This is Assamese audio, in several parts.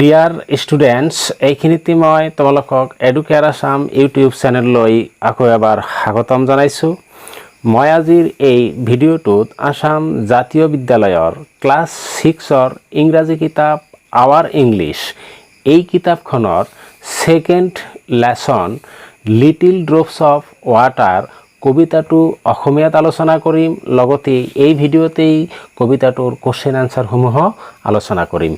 ডিয়াৰ ষ্টুডেণ্টছ, এইখিনিতে মই তোমালোকক MT আসাম ইউটিউব চেনেললৈ আকৌ এবাৰ স্বাগতম জনাইছোঁ। মই আজিৰ এই ভিডিঅ'টোত আসাম জাতীয় বিদ্যালয়ৰ ক্লাছ 6ৰ ইংৰাজী কিতাপ আৱাৰ ইংলিছ এই কিতাপখনৰ second lesson little drops of water কবিতাটো অসমীয়াত আলোচনা কৰিম। লগতে এই ভিডিঅ'তেই কবিতাটোৰ কোৱেশ্চন আনসাৰসমূহ আলোচনা কৰিম।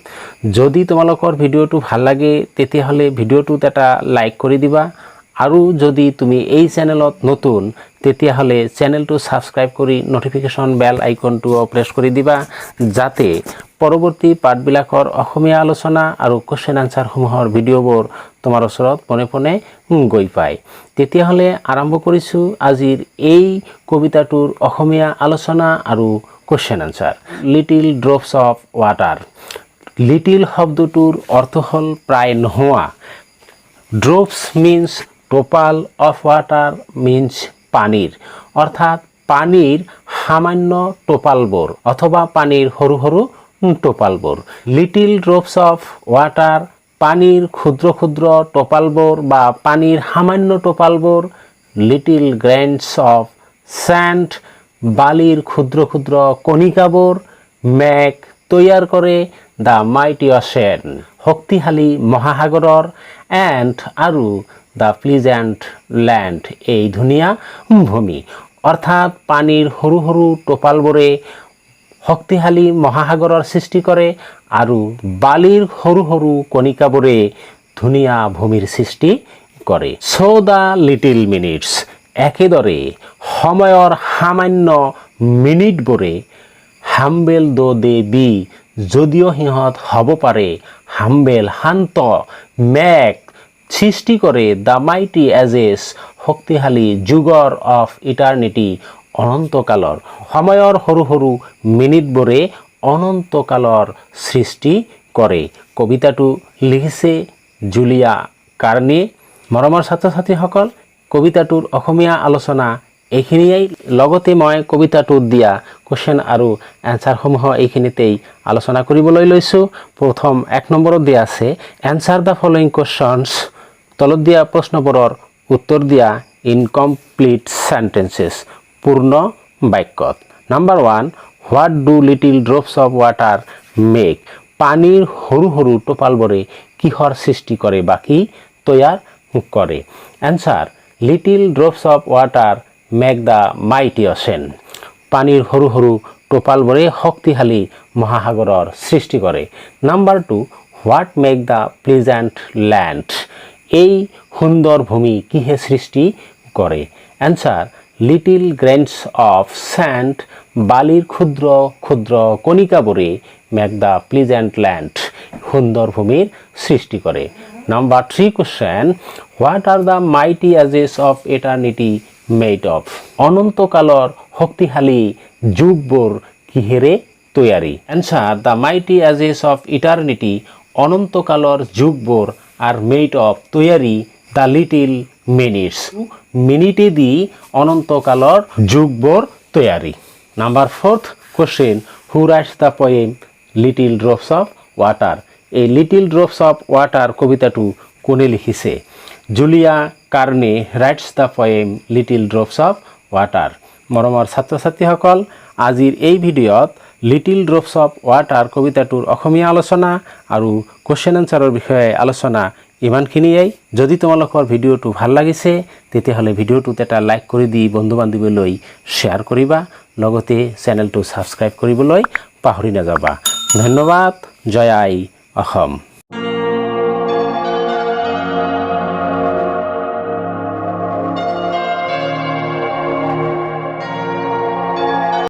যদি তোমালোকৰ ভিডিঅ'টো ভাল লাগে তেতিয়াহ'লে ভিডিঅ'টোত এটা লাইক কৰি দিবা, আৰু যদি তুমি এই চেনেলত নতুন তেতিয়াহ'লে চেনেলটো ছাবস্ক্ৰাইব কৰি নটিফিকেশ্যন বেল আইকনটো প্ৰেছ কৰি দিবা, যাতে পৰৱৰ্তী পাঠবিলাকৰ অসমীয়া আলোচনা আৰু কোৱেশ্চন আনসাৰসমূহৰ ভিডিঅ'বোৰ তোমাৰ ওচৰত পোনে পোনে গৈ পায়। তেতিয়াহ'লে আৰম্ভ কৰিছোঁ আজিৰ এই কবিতাটোৰ অসমীয়া আলোচনা আৰু question answer. Little drops of water. Little শব্দটোৰ অৰ্থ হ'ল প্ৰায় নোহোৱা। ড্ৰপছ মিন্স টোপাল, অফ ৱাটাৰ মিন্স পানীৰ, অৰ্থাৎ পানীৰ সামান্য টোপালবোৰ অথবা পানীৰ সৰু সৰু টোপালবোৰ। লিটিল ড্ৰপছ অফ ৱাটাৰ, পানীৰ ক্ষুদ্ৰ ক্ষুদ্ৰ টোপালবোৰ বা পানীৰ সামান্য টোপালবোৰ। লিটিল গ্ৰেইনছ অফ স্যান্ড, বালিৰ ক্ষুদ্ৰ ক্ষুদ্ৰ কণিকাবোৰ। মেক তৈয়াৰ কৰে দ্য মাইটি অ'চেন, শক্তিশালী মহাসাগৰৰ। এণ্ড আৰু দ্য প্লিজেণ্ট লেণ্ড, এই ধুনীয়া ভূমি। অৰ্থাৎ পানীৰ সৰু সৰু টোপালবোৰে শক্তিশালী মহাসাগৰৰ সৃষ্টি কৰে আৰু বালিৰ সৰু সৰু কণিকাবোৰে ধুনীয়া ভূমিৰ সৃষ্টি কৰে। ছ' দ্য লিটিল মিনিটছ, একেদৰে সময়ৰ সামান্য মিনিটবোৰে হাম্বেল দ' দে বি, যদিও সিহঁত হ'ব পাৰে হাম্বেল শান্ত। মেক সৃষ্টি কৰে দ্য মাইটি এজেছ, শক্তিশালী যুগৰ। Of eternity, অনন্তকালৰ। সময়ৰ সৰু সৰু মিনিটবোৰে অনন্তকালৰ সৃষ্টি কৰে। কবিতাটো লিখিছে জুলিয়া কাৰ্ণে। মৰমৰ ছাত্ৰ ছাত্ৰীসকল, কবিতাটোৰ অসমীয়া আলোচনা এইখিনিয়েই। লগতে মই কবিতাটোত দিয়া কোৱেশ্চন আৰু এনচাৰসমূহ এইখিনিতেই আলোচনা কৰিবলৈ লৈছোঁ। প্ৰথম 1 নম্বৰত দিয়া আছে এনচাৰ দ্য ফলোয়িং কুৱেশ্যনছ, তলত দিয়া প্ৰশ্নবোৰৰ উত্তৰ দিয়া ইনকমপ্লিট সেন্টেন্সেছ, পূৰ্ণ বাক্যত। Number 1, what do little drops of water make, পানীৰ সৰু সৰু টোপালবোৰে কিহৰ সৃষ্টি কৰে বা কি তৈয়াৰ কৰে। Answer, little drops of water make the mighty ocean, পানীৰ সৰু সৰু টোপালবোৰে শক্তিশালী মহাসাগৰৰ সৃষ্টি কৰে। Number 2, what make the pleasant land, এই সুন্দৰ ভূমি কিহে সৃষ্টি কৰে। Answer, little grains of sand, বালিৰ ক্ষুদ্ৰ ক্ষুদ্ৰ কণিকাবোৰে মেক দ্য প্লিজেণ্ট লেণ্ড, সুন্দৰ ভূমিৰ সৃষ্টি কৰে। Number 3 question, what are the mighty ages of eternity made of, অনন্তকালৰ শক্তিশালী যুগবোৰ কিহেৰে তৈয়াৰী। Answer, the mighty ages of eternity, অনন্তকালৰ যুগবোৰ আৰ মেড অফ তৈয়াৰী দ্য লিটিল মিনিটছ, মিনিটেদি অনন্তকালৰ যুগবোৰ তৈয়াৰী। Number 4th question, who writes the poem little drops of water, এই লিটিল ড্ৰপছ অফ ৱাটাৰ কবিতাটো কোনে লিখিছে। Julia Carney writes the poem little drops of water. মৰমৰ ছাত্ৰ ছাত্ৰীসকল, আজিৰ এই ভিডিঅ'ত লিটিল ড্ৰপছ অফ ৱাটাৰ কবিতাটোৰ অসমীয়া আলোচনা আৰু কোৱেশ্চন আনচাৰৰ বিষয়ে আলোচনা ইমানখিনিয়েই। যদি তোমালোকৰ ভিডিঅ'টো ভাল লাগিছে তেতিয়াহ'লে ভিডিঅ'টোত এটা লাইক কৰি দি বন্ধু বান্ধৱীলৈ শ্বেয়াৰ কৰিবা, লগতে চেনেলটো ছাবস্ক্ৰাইব কৰিবলৈ পাহৰি নাযাবা। ধন্যবাদ। জয় আই অসম।